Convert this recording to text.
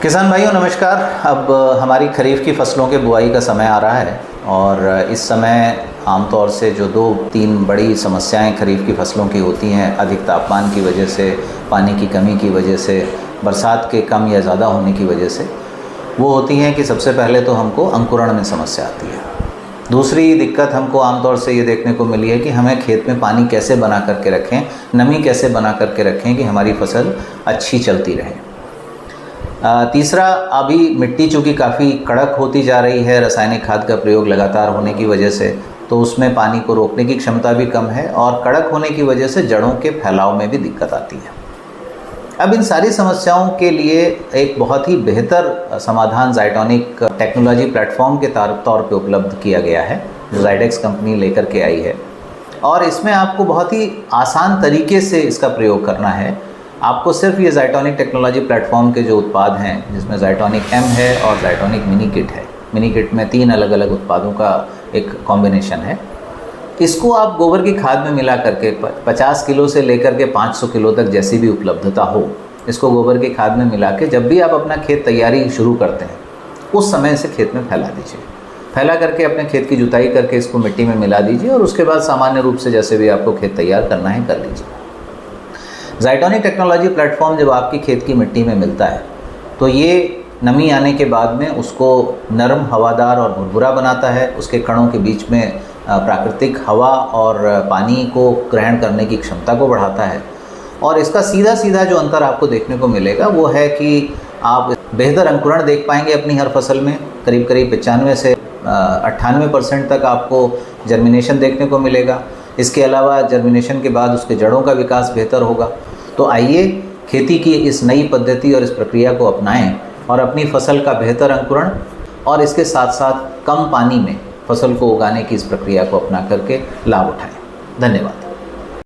किसान भाइयों नमस्कार। अब हमारी खरीफ की फसलों के बुआई का समय आ रहा है और इस समय आमतौर से जो 2-3 बड़ी समस्याएं खरीफ की फसलों की होती हैं, अधिक तापमान की वजह से, पानी की कमी की वजह से, बरसात के कम या ज़्यादा होने की वजह से, वो होती हैं कि सबसे पहले तो हमको अंकुरण में समस्या आती है। दूसरी दिक्कत हमको आमतौर से ये देखने को मिली है कि हमें खेत में पानी कैसे बना करके रखें, नमी कैसे बना करके रखें कि हमारी फसल अच्छी चलती रहे। तीसरा, अभी मिट्टी चूँकि काफ़ी कड़क होती जा रही है रासायनिक खाद का प्रयोग लगातार होने की वजह से, तो उसमें पानी को रोकने की क्षमता भी कम है और कड़क होने की वजह से जड़ों के फैलाव में भी दिक्कत आती है। अब इन सारी समस्याओं के लिए एक बहुत ही बेहतर समाधान ज़ाइटोनिक टेक्नोलॉजी प्लेटफॉर्म के तौर पे उपलब्ध किया गया है, जो ज़ाइडेक्स कंपनी लेकर के आई है। और इसमें आपको बहुत ही आसान तरीके से इसका प्रयोग करना है। आपको सिर्फ ये ज़ाइटोनिक टेक्नोलॉजी प्लेटफॉर्म के जो उत्पाद हैं, जिसमें ज़ाइटोनिक एम है और ज़ाइटोनिक मिनी किट है, मिनी किट में 3 अलग अलग उत्पादों का एक कॉम्बिनेशन है। इसको आप गोबर की खाद में मिला करके 50 किलो से लेकर के 500 किलो तक जैसी भी उपलब्धता हो, इसको गोबर की खाद में मिला के जब भी आप अपना खेत तैयारी शुरू करते हैं, उस समय से खेत में फैला दीजिए। फैला करके अपने खेत की जुताई करके इसको मिट्टी में मिला दीजिए और उसके बाद सामान्य रूप से जैसे भी आपको खेत तैयार करना है कर लीजिए। ज़ाइटोनिक टेक्नोलॉजी प्लेटफॉर्म जब आपकी खेत की मिट्टी में मिलता है तो ये नमी आने के बाद में उसको नरम, हवादार और भुरभुरा बनाता है। उसके कणों के बीच में प्राकृतिक हवा और पानी को ग्रहण करने की क्षमता को बढ़ाता है। और इसका सीधा जो अंतर आपको देखने को मिलेगा वो है कि आप बेहतर अंकुरण देख पाएंगे अपनी हर फसल में। करीब 95 से 98% तक आपको जर्मिनेशन देखने को मिलेगा। इसके अलावा जर्मिनेशन के बाद उसके जड़ों का विकास बेहतर होगा। तो आइए खेती की इस नई पद्धति और इस प्रक्रिया को अपनाएं और अपनी फसल का बेहतर अंकुरण और इसके साथ साथ कम पानी में फसल को उगाने की इस प्रक्रिया को अपना करके लाभ उठाएं। धन्यवाद।